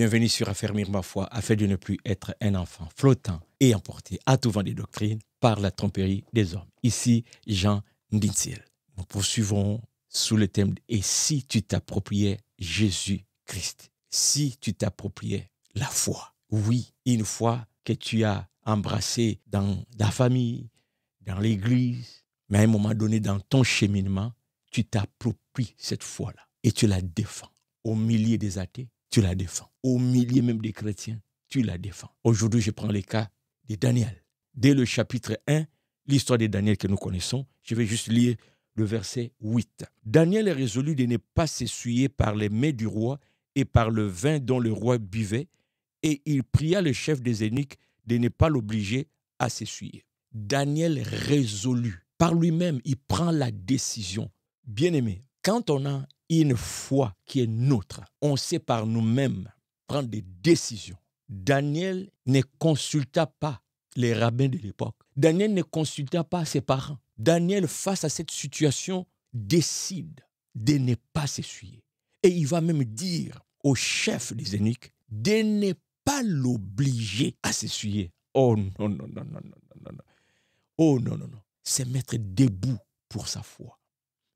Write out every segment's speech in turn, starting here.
Bienvenue sur Affermir ma foi, afin de ne plus être un enfant flottant et emporté à tout vent des doctrines par la tromperie des hommes. Ici, Jean Ndinsil. Nous poursuivrons sous le thème « Et si tu t'appropriais Jésus-Christ ?» Si tu t'appropriais la foi. Oui, une foi que tu as embrassée dans ta famille, dans l'église, mais à un moment donné, dans ton cheminement, tu t'appropries cette foi-là et tu la défends. Au milieu des athées, tu la défends. Au milieu même des chrétiens, tu la défends. Aujourd'hui, je prends le cas de Daniel. Dès le chapitre 1, l'histoire de Daniel que nous connaissons, je vais juste lire le verset 8. Daniel est résolu de ne pas s'essuyer par les mets du roi et par le vin dont le roi buvait, et il pria le chef des eunuques de ne pas l'obliger à s'essuyer. Daniel résolu, par lui-même, il prend la décision. Bien-aimé, quand on a une foi qui est nôtre, on sait par nous-mêmes prendre des décisions. Daniel ne consulta pas les rabbins de l'époque. Daniel ne consulta pas ses parents. Daniel, face à cette situation, décide de ne pas s'essuyer. Et il va même dire au chef des eunuques de ne pas l'obliger à s'essuyer. Oh non, non, non, non, non, non, non. Oh non, non, non. C'est mettre debout pour sa foi.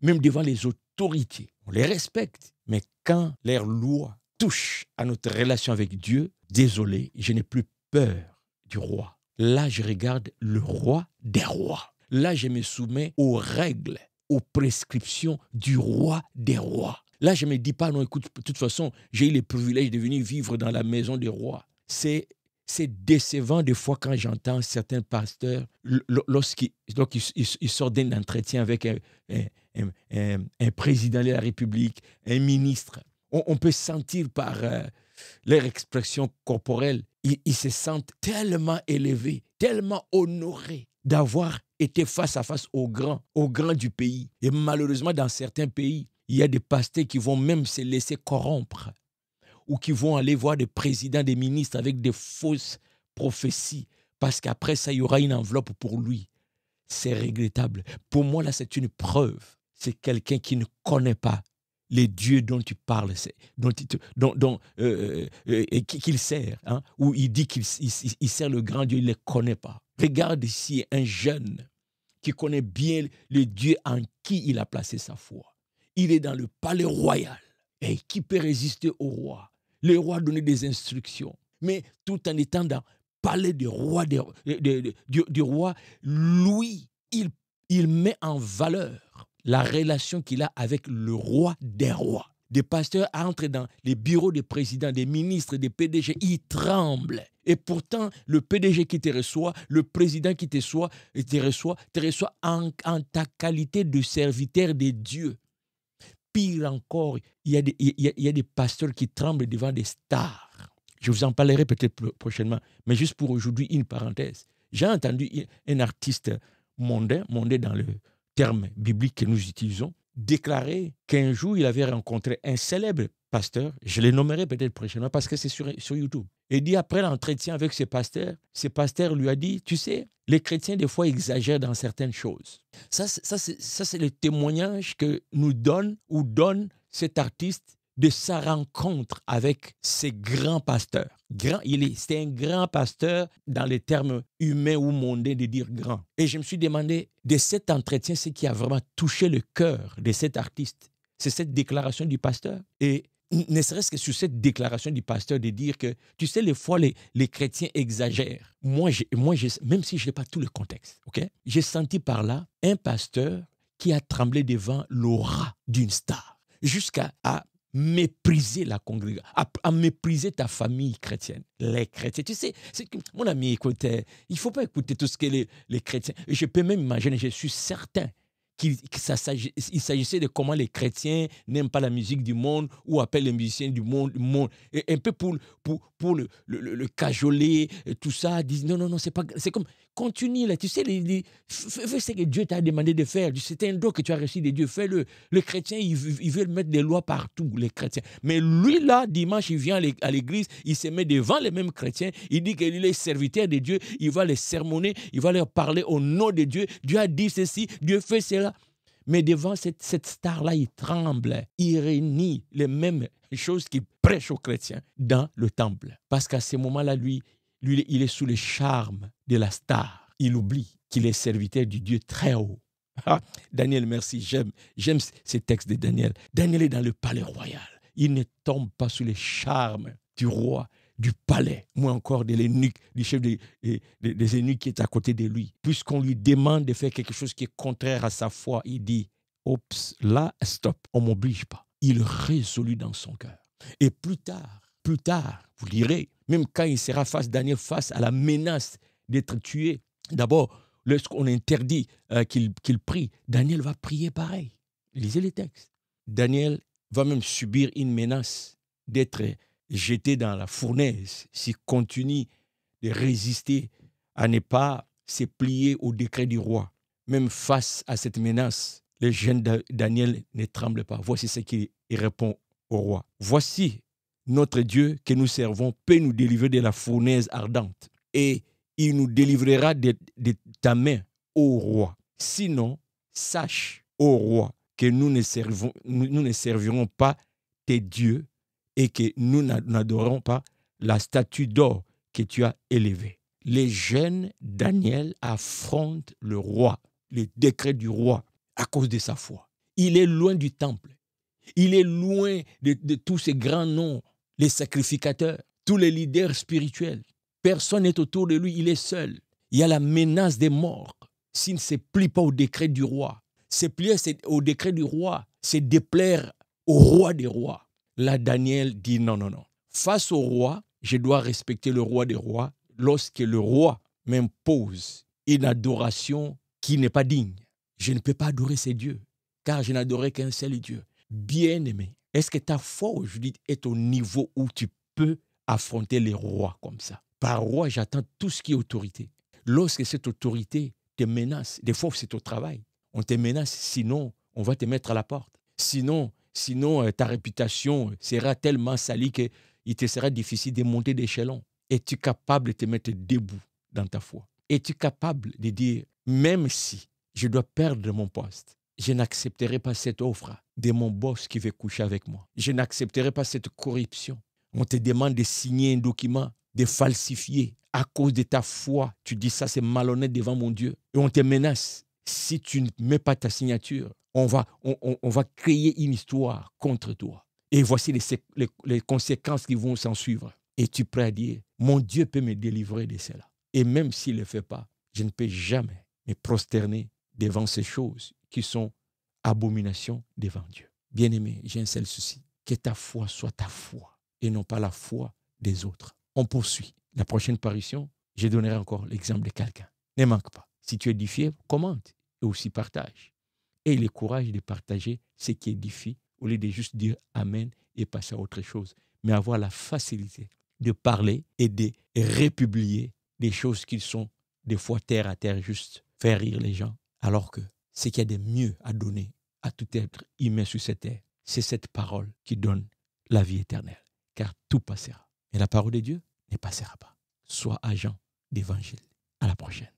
Même devant les autorités, on les respecte. Mais quand leur loi touche à notre relation avec Dieu, désolé, je n'ai plus peur du roi. Là, je regarde le roi des rois. Là, je me soumets aux règles, aux prescriptions du roi des rois. Là, je ne me dis pas, non, écoute, de toute façon, j'ai eu le privilège de venir vivre dans la maison des rois. C'est décevant des fois quand j'entends certains pasteurs, lorsqu'ils sortent d'un entretien avec un président de la République, un ministre, on peut sentir par leur expression corporelle, ils se sentent tellement élevés, tellement honorés d'avoir été face à face aux grands du pays. Et malheureusement, dans certains pays, il y a des pasteurs qui vont même se laisser corrompre ou qui vont aller voir des présidents, des ministres avec des fausses prophéties parce qu'après ça, il y aura une enveloppe pour lui. C'est regrettable. Pour moi, là, c'est une preuve. C'est quelqu'un qui ne connaît pas les dieux dont tu parles, qu'il sert, hein, ou il dit qu'il sert le grand Dieu, il ne les connaît pas. Regarde ici un jeune qui connaît bien le Dieu en qui il a placé sa foi. Il est dans le palais royal. Et qui peut résister au roi? Le roi donnait des instructions. Mais tout en étant dans le palais du roi, du roi, lui, il met en valeur la relation qu'il a avec le roi des rois. Des pasteurs entrent dans les bureaux des présidents, des ministres, des PDG, ils tremblent. Et pourtant, le PDG qui te reçoit, le président qui te reçoit en ta qualité de serviteur de Dieu. Pire encore, il y a des pasteurs qui tremblent devant des stars. Je vous en parlerai peut-être prochainement, mais juste pour aujourd'hui, une parenthèse. J'ai entendu un artiste mondain dans le terme biblique que nous utilisons, déclarer qu'un jour, il avait rencontré un célèbre pasteur, je le nommerai peut-être prochainement parce que c'est sur YouTube. Et dit après l'entretien avec ce pasteur lui a dit, tu sais, les chrétiens des fois exagèrent dans certaines choses. Ça c'est le témoignage que nous donne cet artiste de sa rencontre avec ces grands pasteurs. C'est un grand pasteur dans les termes humains ou mondains de dire grand. Et je me suis demandé de cet entretien, ce qui a vraiment touché le cœur de cet artiste. C'est cette déclaration du pasteur. Et ne serait-ce que sur cette déclaration du pasteur de dire que, tu sais, les fois, les chrétiens exagèrent. Moi, même si je n'ai pas tout le contexte, okay, j'ai senti par là un pasteur qui a tremblé devant l'aura d'une star, jusqu'à mépriser la congrégation, à mépriser ta famille chrétienne. Les chrétiens, tu sais, mon ami, écoute, il ne faut pas écouter tout ce que les chrétiens... Je peux même imaginer, je suis certain qu'il s'agissait de comment les chrétiens n'aiment pas la musique du monde ou appellent les musiciens du monde. Et un peu pour le cajoler, tout ça, disent non, c'est comme, continue là, tu sais, fais ce que Dieu t'a demandé de faire, c'est un don que tu as reçu de Dieu, fais-le. Les chrétiens, ils veulent mettre des lois partout, les chrétiens. Mais lui là, dimanche, il vient à l'église, il se met devant les mêmes chrétiens, il dit qu'il est serviteur de Dieu, il va les sermonner, il va leur parler au nom de Dieu, Dieu a dit ceci, Dieu fait cela. Mais devant cette star-là, il tremble. Il renie les mêmes choses qu'il prêche aux chrétiens dans le temple. Parce qu'à ce moment-là, lui, il est sous le charme de la star. Il oublie qu'il est serviteur du Dieu très haut. Ah, Daniel, merci, j'aime ces textes de Daniel. Daniel est dans le palais royal. Il ne tombe pas sous les charmes du roi, du palais, ou encore de l'eunuque, du chef des eunuques qui est à côté de lui. Puisqu'on lui demande de faire quelque chose qui est contraire à sa foi, il dit, oups, là, stop, on ne m'oblige pas. Il résolut dans son cœur. Et plus tard, vous lirez, même quand il sera Daniel face à la menace d'être tué, d'abord, lorsqu'on interdit qu'il prie, Daniel va prier pareil. Lisez les textes. Daniel va même subir une menace d'être jeté dans la fournaise s'il continue de résister à ne pas se plier au décret du roi. Même face à cette menace, le jeune Daniel ne tremble pas. Voici ce qu'il répond au roi. Voici notre Dieu que nous servons peut nous délivrer de la fournaise ardente. Et il nous délivrera de ta main, ô roi. Sinon, sache, ô roi, que nous ne servirons pas tes dieux et que nous n'adorons pas la statue d'or que tu as élevée. Les jeunes Daniel affrontent le roi, le décret du roi, à cause de sa foi. Il est loin du temple. Il est loin de tous ces grands noms, les sacrificateurs, tous les leaders spirituels. Personne n'est autour de lui, il est seul. Il y a la menace des morts s'il ne se plie pas au décret du roi. Se plier au décret du roi, c'est déplaire au roi des rois. Là, Daniel dit non. Face au roi, je dois respecter le roi des rois lorsque le roi m'impose une adoration qui n'est pas digne. Je ne peux pas adorer ces dieux, car je n'adorerai qu'un seul Dieu. Bien-aimé, est-ce que ta foi aujourd'hui est au niveau où tu peux affronter les rois comme ça? Par roi, j'attends tout ce qui est autorité. Lorsque cette autorité te menace, des fois c'est au travail, on te menace, sinon on va te mettre à la porte. Sinon ta réputation sera tellement salie qu'il te sera difficile de monter d'échelon. Es-tu capable de te mettre debout dans ta foi? Es-tu capable de dire, même si je dois perdre mon poste, je n'accepterai pas cette offre de mon boss qui veut coucher avec moi. Je n'accepterai pas cette corruption. On te demande de signer un document, de falsifier. À cause de ta foi, tu dis ça, c'est malhonnête devant mon Dieu. Et on te menace. Si tu ne mets pas ta signature, on va créer une histoire contre toi. Et voici les conséquences qui vont s'en suivre. Et tu es prêt à dire, mon Dieu peut me délivrer de cela. Et même s'il ne le fait pas, je ne peux jamais me prosterner devant ces choses qui sont abominations devant Dieu. Bien-aimé, j'ai un seul souci. Que ta foi soit ta foi et non pas la foi des autres. On poursuit. La prochaine parution, je donnerai encore l'exemple de quelqu'un. Ne manque pas. Si tu es édifié, commente et aussi partage. Et le courage de partager ce qui édifie au lieu de juste dire Amen et passer à autre chose. Mais avoir la facilité de parler et de republier des choses qui sont des fois terre à terre, juste faire rire les gens. Alors que ce qu'il y a de mieux à donner à tout être humain sur cette terre, c'est cette parole qui donne la vie éternelle. Car tout passera. Et la parole de Dieu ne passera pas. Sois agent d'évangile. À la prochaine.